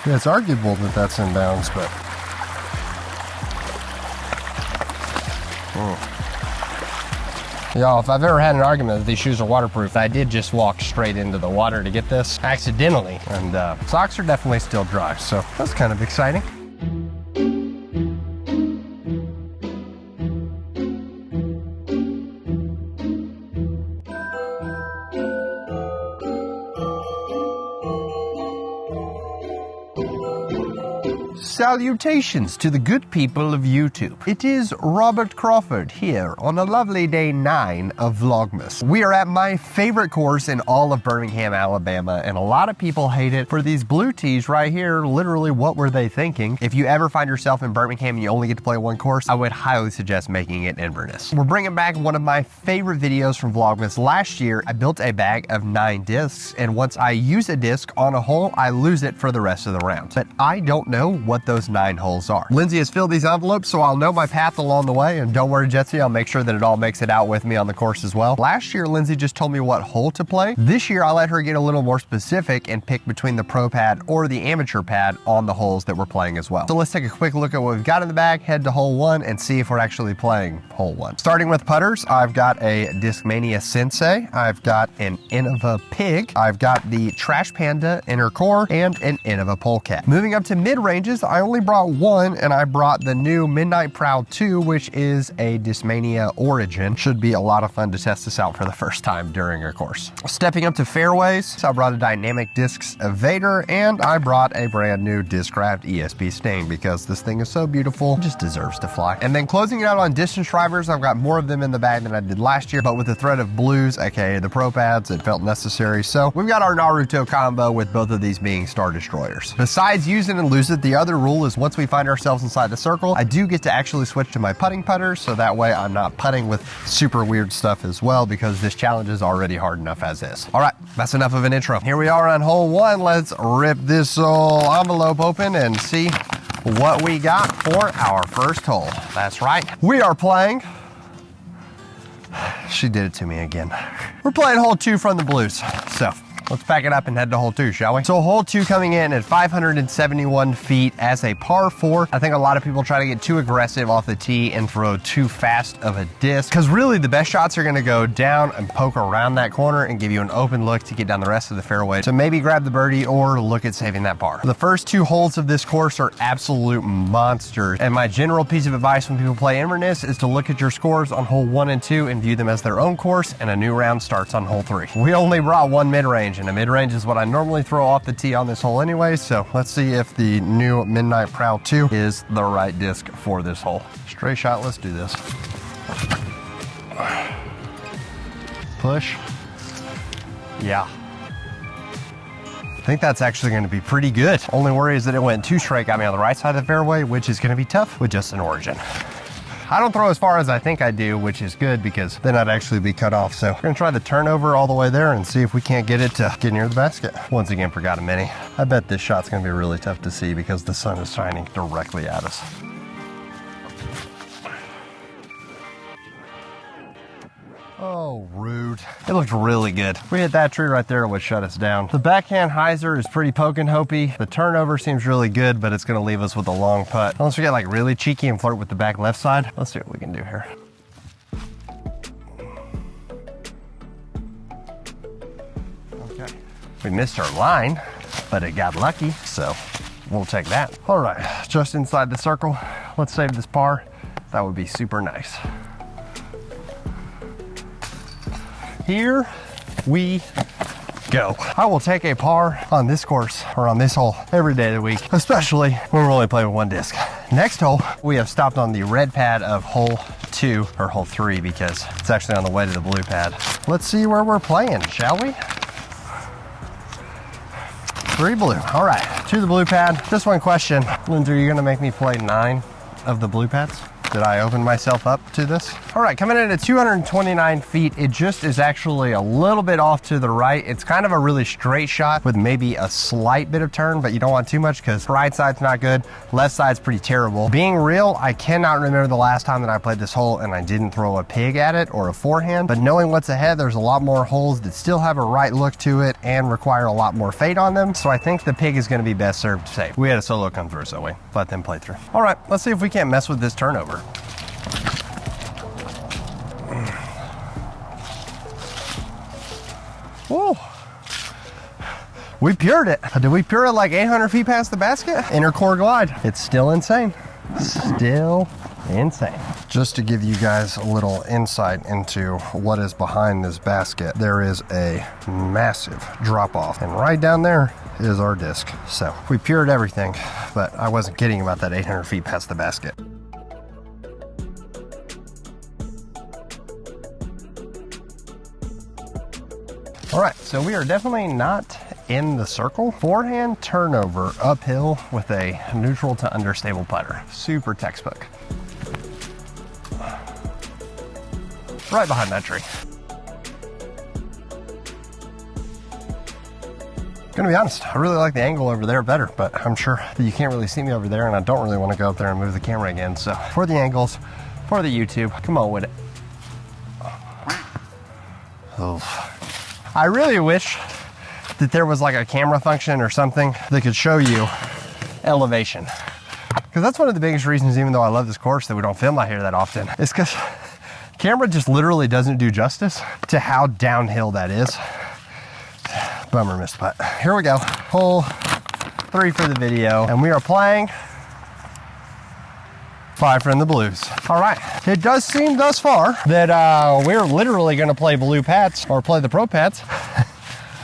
Yeah, it's arguable that that's inbounds, but... Y'all, if I've ever had an argument that these shoes are waterproof, I did just walk straight into the water to get this accidentally. And socks are definitely still dry, so that's kind of exciting. Salutations to the good people of YouTube. It is Robert Crawford here on a lovely day 9 of Vlogmas. We are at my favorite course in all of Birmingham, Alabama, and a lot of people hate it for these blue tees right here. Literally, what were they thinking? If you ever find yourself in Birmingham and you only get to play one course, I would highly suggest making it Inverness. We're bringing back one of my favorite videos from Vlogmas. Last year, I built a bag of 9 discs, and once I use a disc on a hole, I lose it for the rest of the round. But I don't know what those 9 holes are. Lindsay has filled these envelopes, so I'll know my path along the way, and don't worry, Jetsy, I'll make sure that it all makes it out with me on the course as well. Last year, Lindsay just told me what hole to play. This year, I let her get a little more specific and pick between the pro pad or the amateur pad on the holes that we're playing as well. So let's take a quick look at what we've got in the bag, head to hole 1, and see if we're actually playing hole 1. Starting with putters, I've got a Discmania Sensei, I've got an Innova Pig, I've got the Trash Panda Inner Core, and an Innova Polecat. Moving up to mid-ranges, I only brought one, and I brought the new Midnight Proud 2, which is a Discmania Origin. Should be a lot of fun to test this out for the first time during a course. Stepping up to fairways, I brought a Dynamic Discs Evader, and I brought a brand new Discraft ESP Sting because this thing is so beautiful, it just deserves to fly. And then closing it out on distance drivers, I've got more of them in the bag than I did last year, but with the threat of blues, aka the pro pads, it felt necessary. So we've got our Naruto combo with both of these being Star Destroyers. Besides use it and lose it, the other rule is once we find ourselves inside the circle, I do get to actually switch to my putting putters, so that way I'm not putting with super weird stuff as well, because this challenge is already hard enough as is. All right, that's enough of an intro. Here we are on hole 1. Let's rip this old envelope open and see what we got for our first hole. That's right, we are playing... She did it to me again. We're playing hole 2 from the blues, so let's pack it up and head to hole 2, shall we? So hole 2 coming in at 571 feet as a par 4. I think a lot of people try to get too aggressive off the tee and throw too fast of a disc, because really the best shots are gonna go down and poke around that corner and give you an open look to get down the rest of the fairway. So maybe grab the birdie or look at saving that par. The first 2 holes of this course are absolute monsters, and my general piece of advice when people play Inverness is to look at your scores on hole 1 and 2 and view them as their own course, and a new round starts on hole 3. We only brought one mid-range, and a mid-range is what I normally throw off the tee on this hole anyway, so let's see if the new Midnight Proud 2 is the right disc for this hole. Straight shot, let's do this. Push. Yeah. I think that's actually going to be pretty good. Only worry is that it went too straight, got me on the right side of the fairway, which is going to be tough with just an Origin. I don't throw as far as I think I do, which is good because then I'd actually be cut off. So we're gonna try the turnover all the way there and see if we can't get it to get near the basket. Once again, forgot a mini. I bet this shot's gonna be really tough to see because the sun is shining directly at us. Oh, rude. It looked really good. We hit that tree right there, it would shut us down. The backhand hyzer is pretty poking hopey. The turnover seems really good, but it's gonna leave us with a long putt. Unless we get like really cheeky and flirt with the back left side. Let's see what we can do here. Okay. We missed our line, but it got lucky, so we'll take that. All right, just inside the circle. Let's save this par. That would be super nice. Here we go. I will take a par on this course or on this hole every day of the week, especially when we're only playing with one disc. Next hole, we have stopped on the red pad of hole 2 or hole 3 because it's actually on the way to the blue pad. Let's see where we're playing, shall we? 3 blue. All right, to the blue pad. Just one question. Lindsay, are you gonna make me play 9 of the blue pads? Did I open myself up to this? All right, coming in at 229 feet, it just is actually a little bit off to the right. It's kind of a really straight shot with maybe a slight bit of turn, but you don't want too much because right side's not good, left side's pretty terrible. Being real, I cannot remember the last time that I played this hole and I didn't throw a pig at it or a forehand, but knowing what's ahead, there's a lot more holes that still have a right look to it and require a lot more fade on them, so I think the pig is going to be best served safe. We had a solo come through, so we let them play through. All right, let's see if we can't mess with this turnover. Whoa. We pured it. Did we pure it like 800 feet past the basket? Inner core glide. It's still insane. Still insane. Just to give you guys a little insight into what is behind this basket, there is a massive drop off. And right down there is our disc. So we pured everything, but I wasn't kidding about that 800 feet past the basket. All right, so we are definitely not in the circle. Forehand turnover uphill with a neutral to understable putter. Super textbook. Right behind that tree. Gonna be honest, I really like the angle over there better, but I'm sure that you can't really see me over there and I don't really want to go up there and move the camera again. So for the angles, for the YouTube, come on with it. Oh. I really wish that there was like a camera function or something that could show you elevation. Because that's one of the biggest reasons, even though I love this course, that we don't film out here that often, is because camera just literally doesn't do justice to how downhill that is. Bummer missed putt. Here we go, hole 3 for the video, and we are playing 5 from the blues. All right, it does seem thus far that we're literally gonna play blue pats or play the pro pats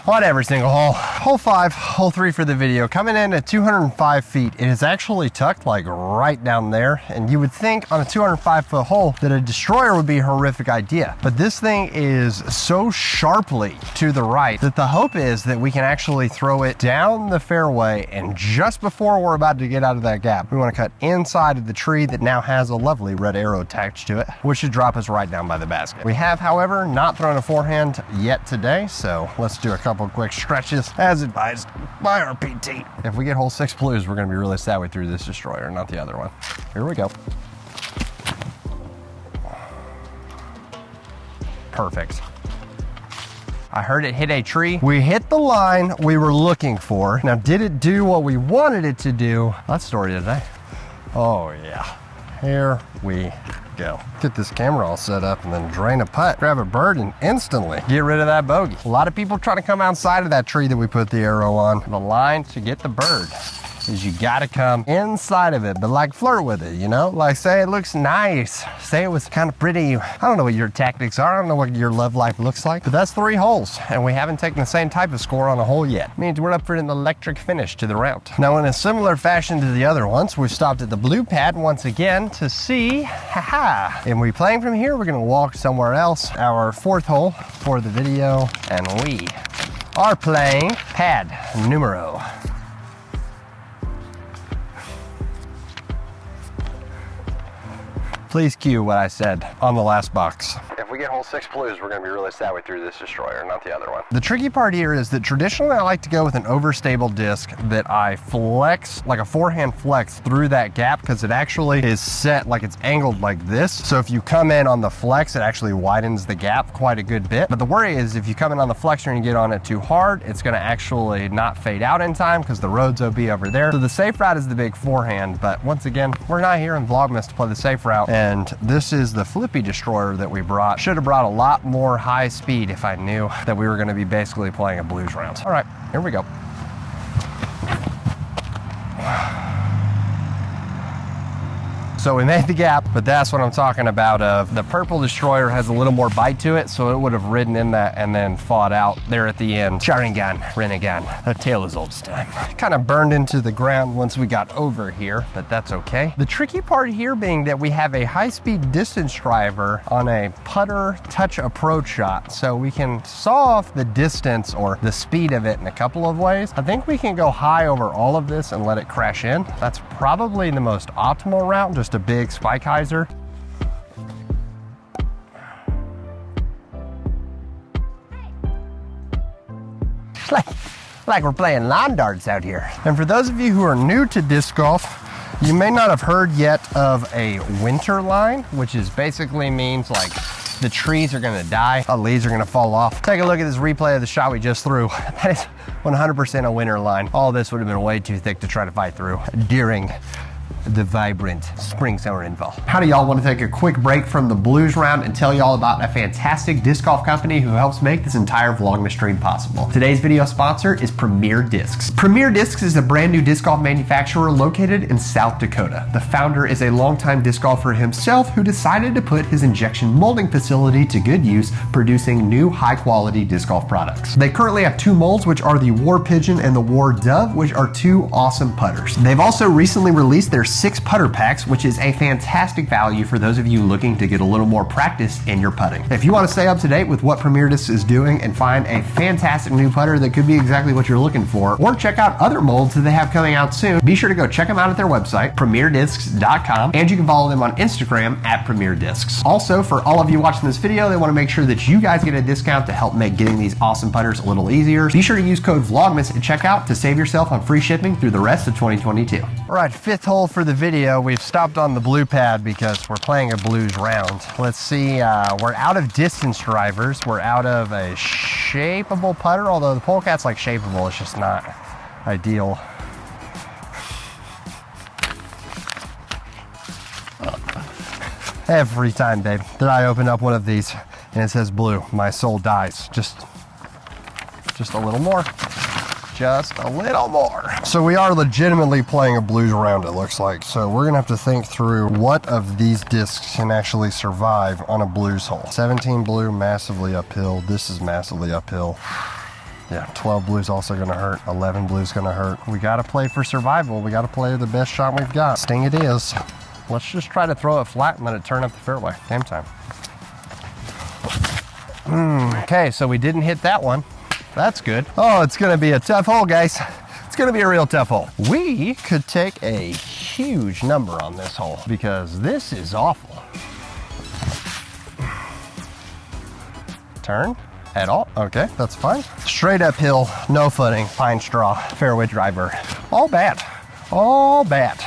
on every single hole. Hole 5, hole 3 for the video, coming in at 205 feet. It is actually tucked like right down there, and you would think on a 205-foot hole that a destroyer would be a horrific idea. But this thing is so sharply to the right that the hope is that we can actually throw it down the fairway, and just before we're about to get out of that gap, we want to cut inside of the tree that now has a lovely red arrow attached to it, which should drop us right down by the basket. We have, however, not thrown a forehand yet today, so let's do a couple quick stretches as advised by our PT. If we get hole 6 blues, we're going to be really sad we threw this destroyer, not the other one. Here we go. Perfect. I heard it hit a tree. We hit the line we were looking for. Now, did it do what we wanted it to do? That's story today. Oh yeah, here we go. Get this camera all set up and then drain a putt, grab a bird, and instantly get rid of that bogey. A lot of people try to come outside of that tree that we put the arrow on. The line to get the bird is you gotta come inside of it, but like flirt with it, you know? Like say it looks nice, say it was kind of pretty. I don't know what your tactics are, I don't know what your love life looks like, but that's 3 holes, and we haven't taken the same type of score on a hole yet. Means we're up for an electric finish to the round. Now in a similar fashion to the other ones, we've stopped at the blue pad once again to see, and we playing from here, we're gonna walk somewhere else. Our 4th hole for the video, and we are playing pad numero. Please cue what I said on the last box. If we get hole 6 blues, we're gonna be really sad we threw this destroyer, not the other one. The tricky part here is that traditionally I like to go with an overstable disc that I flex, like a forehand flex through that gap, because it actually is set like it's angled like this. So if you come in on the flex, it actually widens the gap quite a good bit. But the worry is if you come in on the flexor and you get on it too hard, it's gonna actually not fade out in time because the road's OB over there. So the safe route is the big forehand, but once again, we're not here in Vlogmas to play the safe route. And this is the flippy destroyer that we brought. Should have brought a lot more high speed if I knew that we were going to be basically playing a blues round. All right, here we go. So we made the gap, but that's what I'm talking about of the purple destroyer has a little more bite to it, so it would have ridden in that and then fought out there at the end. Sharingan, Renegan, a tale as old as time. Kind of burned into the ground once we got over here, but that's okay. The tricky part here being that we have a high-speed distance driver on a putter touch approach shot, so we can saw off the distance or the speed of it in a couple of ways. I think we can go high over all of this and let it crash in. That's probably the most optimal route, just a big spike hyzer. like we're playing lawn darts out here. And for those of you who are new to disc golf, you may not have heard yet of a winter line, which is basically means like the trees are gonna die, the leaves are gonna fall off. Take a look at this replay of the shot we just threw. That is 100% a winter line. All this would have been way too thick to try to fight through during the vibrant spring summer infall. How do y'all want to take a quick break from the blues round and tell y'all about a fantastic disc golf company who helps make this entire Vlogmas stream possible? Today's video sponsor is Premier Discs. Premier Discs is a brand new disc golf manufacturer located in South Dakota. The founder is a longtime disc golfer himself who decided to put his injection molding facility to good use, producing new high quality disc golf products. They currently have 2 molds, which are the War Pigeon and the War Dove, which are 2 awesome putters. They've also recently released their 6 putter packs, which is a fantastic value for those of you looking to get a little more practice in your putting. If you want to stay up to date with what Premier Discs is doing and find a fantastic new putter that could be exactly what you're looking for, or check out other molds that they have coming out soon, be sure to go check them out at their website, premierdiscs.com, and you can follow them on Instagram at Premier Discs. Also, for all of you watching this video, they want to make sure that you guys get a discount to help make getting these awesome putters a little easier. Be sure to use code VLOGMAS at checkout to save yourself on free shipping through the rest of 2022. All right, 5th hole for the video. We've stopped on the blue pad because we're playing a blues round. Let's see, we're out of distance drivers. We're out of a shapeable putter, although the polecat's like shapeable, it's just not ideal. Every time, babe, that I open up one of these and it says blue, my soul dies. Just a little more. Just a little more. So we are legitimately playing a blues round, it looks like. So we're gonna have to think through what of these discs can actually survive on a blues hole. 17 blue, massively uphill. This is massively uphill. Yeah, 12 blue's also gonna hurt. 11 blu's gonna hurt. We gotta play for survival. We gotta play the best shot we've got. Sting it is. Let's just try to throw it flat and let it turn up the fairway. Game time. Okay, so we didn't hit that one. That's good. Oh, it's gonna be a tough hole, guys. It's gonna be a real tough hole. We could take a huge number on this hole because this is awful. Turn at all? Okay, that's fine. Straight uphill, no footing, pine straw, fairway driver. All bad, all bad.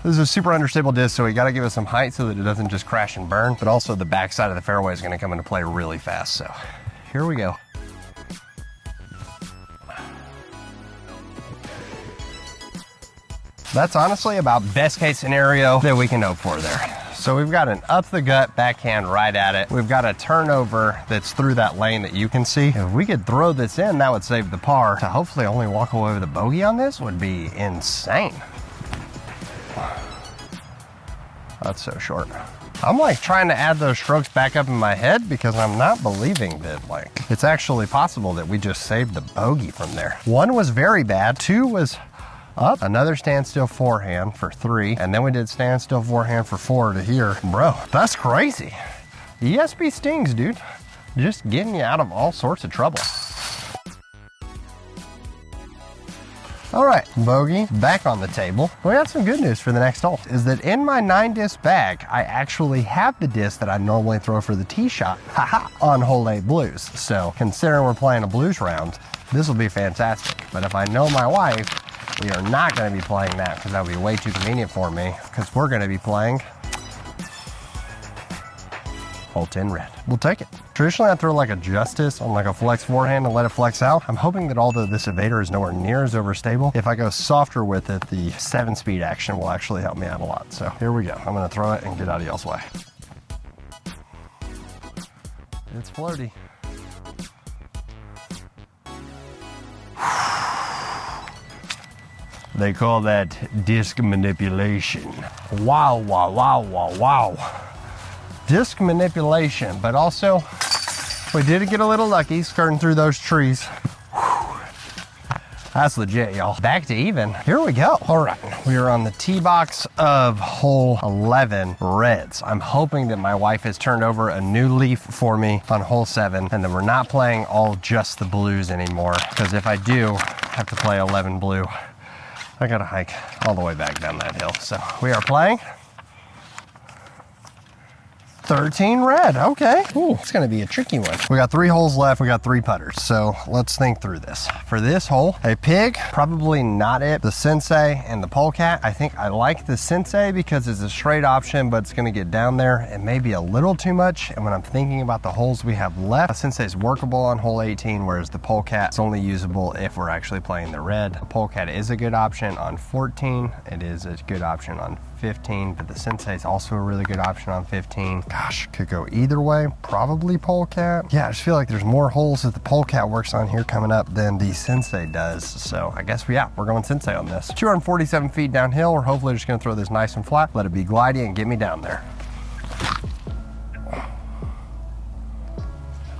This is a super understable disc, so we gotta give it some height so that it doesn't just crash and burn, but also the backside of the fairway is gonna come into play really fast, so here we go. That's honestly about best case scenario that we can hope for there. So we've got an up the gut backhand right at it. We've got a turnover that's through that lane that you can see. If we could throw this in, that would save the par. To hopefully only walk away with a bogey on this would be insane. That's so short. I'm like trying to add those strokes back up in my head because I'm not believing that like it's actually possible that we just saved the bogey from there. 1 was very bad, 2 was up, another standstill forehand for 3, and then we did standstill forehand for 4 to here. Bro, that's crazy. ESP stings, dude. Just getting you out of all sorts of trouble. All right, bogey back on the table. We got some good news for the next hole, is that in my 9 disc bag, I actually have the disc that I normally throw for the tee shot, haha, on hole 8 blues. So considering we're playing a blues round, this will be fantastic. But if I know my wife, we are not gonna be playing that because that would be way too convenient for me because we're gonna be playing hole 10 red. We'll take it. Traditionally, I throw like a justice on like a flex forehand and let it flex out. I'm hoping that although this evader is nowhere near as overstable, if I go softer with it, the 7-speed action will actually help me out a lot. So here we go. I'm gonna throw it and get out of y'all's way. It's floaty. They call that disc manipulation. Wow, wow, wow, wow, wow. Disc manipulation, but also we did get a little lucky skirting through those trees. Whew. That's legit, y'all. Back to even. Here we go. All right, we are on the tee box of hole 11 reds. I'm hoping that my wife has turned over a new leaf for me on hole 7 and that we're not playing all just the blues anymore, because if I do have to play 11 blue, I gotta hike all the way back down that hill. So we are playing 13 red, okay. Ooh, it's gonna be a tricky one. We got 3 holes left, we got 3 putters. So let's think through this. For this hole, a pig, probably not it. The sensei and the polecat. I think I like the sensei because it's a straight option, but it's gonna get down there and maybe a little too much. And when I'm thinking about the holes we have left, the sensei is workable on hole 18, whereas the polecat is only usable if we're actually playing the red. The polecat is a good option on 14. It is a good option on 15, but the sensei is also a really good option on 15. Gosh, could go either way. Probably polecat. Yeah, I just feel like there's more holes that the polecat works on here coming up than the sensei does. So I guess, yeah, we're going sensei on this. 247 feet downhill. We're hopefully just gonna throw this nice and flat, let it be glidey and get me down there.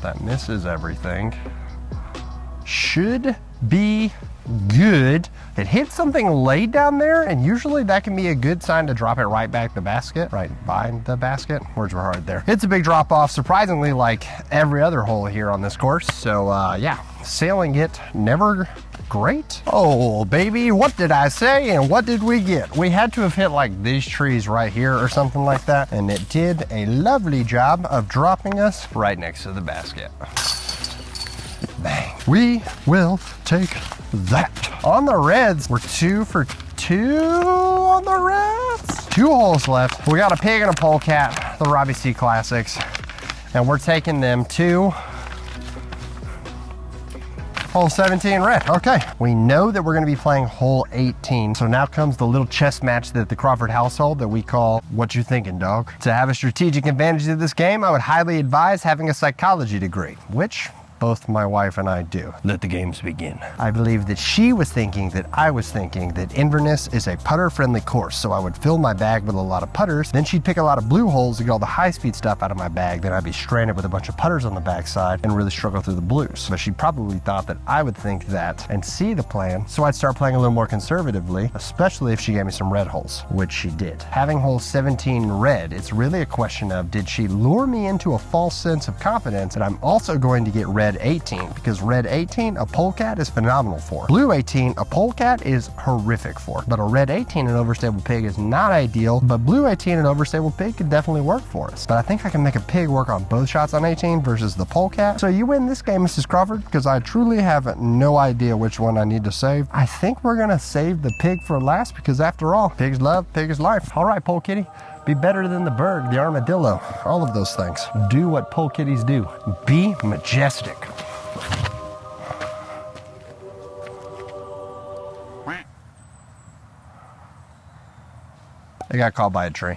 That misses everything. Should be good. It hit something laid down there, and usually that can be a good sign to drop it right back the basket, right by the basket. Words were hard there. It's a big drop off, surprisingly, like every other hole here on this course. So yeah, sailing it, never great. Oh baby, what did I say and what did we get? We had to have hit like these trees right here or something like that, and it did a lovely job of dropping us right next to the basket. Bang. We will take that. On the reds, we're 2 for 2 on the reds. 2 holes left. We got a pig and a polecat, the Robbie C Classics, and we're taking them to hole 17 red. Okay, we know that we're gonna be playing hole 18. So now comes the little chess match that the Crawford household that we call What You Thinking, Dog? To have a strategic advantage of this game, I would highly advise having a psychology degree, which both my wife and I do. Let the games begin. I believe that she was thinking that I was thinking that Inverness is a putter-friendly course, so I would fill my bag with a lot of putters. Then she'd pick a lot of blue holes to get all the high-speed stuff out of my bag. Then I'd be stranded with a bunch of putters on the backside and really struggle through the blues. But she probably thought that I would think that and see the plan, so I'd start playing a little more conservatively, especially if she gave me some red holes, which she did. Having hole 17 red, it's really a question of, did she lure me into a false sense of confidence that I'm also going to get red 18, because red 18 a polecat is phenomenal for. Blue 18 a polecat is horrific for, but a red 18 an overstable pig is not ideal, but blue 18 an overstable pig could definitely work for us. But I think I can make a pig work on both shots on 18 versus the polecat. So you win this game, Mrs. Crawford, because I truly have no idea which one I need to save. I think we're gonna save the pig for last, because after all, pig's love, pig is life. All right, pole kitty. Be better than the bird, the armadillo, all of those things. Do what pole kitties do. Be majestic. I got caught by a tree.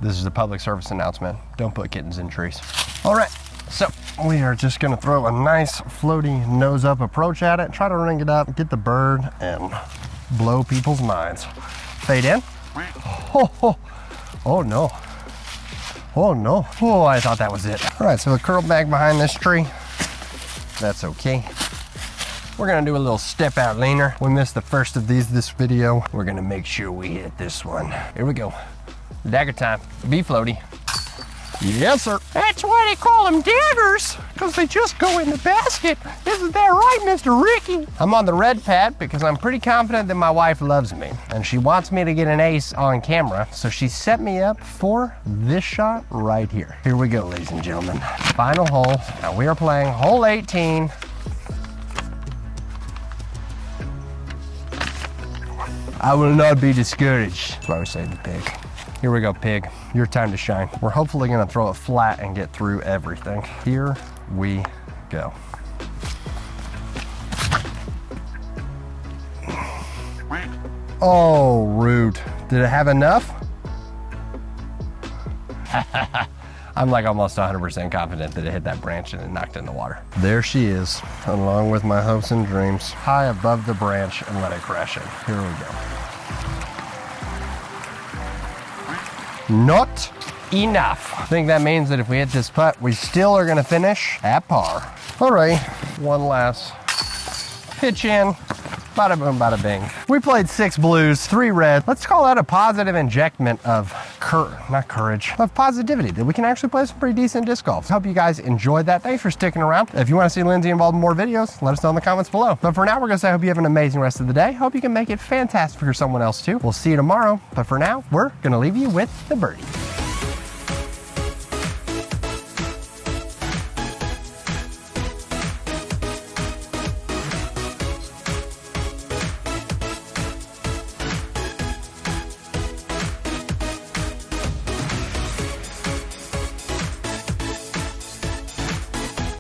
This is a public service announcement. Don't put kittens in trees. All right, so we are just gonna throw a nice floaty nose up approach at it, try to ring it up, get the bird, and blow people's minds. Fade in. Oh, oh, oh no. Oh no. Oh, I thought that was it. All right, so a curl back behind this tree. That's okay. We're gonna do a little step out leaner. We missed the first of these this video. We're gonna make sure we hit this one. Here we go. Dagger time. Be floaty. Yes, sir. That's why they call them daggers, because they just go in the basket. Isn't that right, Mr. Ricky? I'm on the red pad because I'm pretty confident that my wife loves me, and she wants me to get an ace on camera, so she set me up for this shot right here. Here we go, ladies and gentlemen. Final hole. Now we are playing hole 18. I will not be discouraged. That's why we say the pig. Here we go, pig. Your time to shine. We're hopefully gonna throw it flat and get through everything. Here we go. Oh, rude. Did it have enough? I'm like almost 100% confident that it hit that branch and it knocked it in the water. There she is, along with my hopes and dreams, high above the branch, and let it crash in. Here we go. Not enough. I think that means that if we hit this putt, we still are gonna finish at par. All right, one last pitch in. Bada boom, bada bing. We played 6 blues, 3 red. Let's call that a positive injectment of of positivity, that we can actually play some pretty decent disc golf. Hope you guys enjoyed that. Thanks for sticking around. If you want to see Lindsay involved in more videos, let us know in the comments below. But for now, we're gonna say I hope you have an amazing rest of the day. Hope you can make it fantastic for someone else too. We'll see you tomorrow. But for now, we're gonna leave you with the birdie.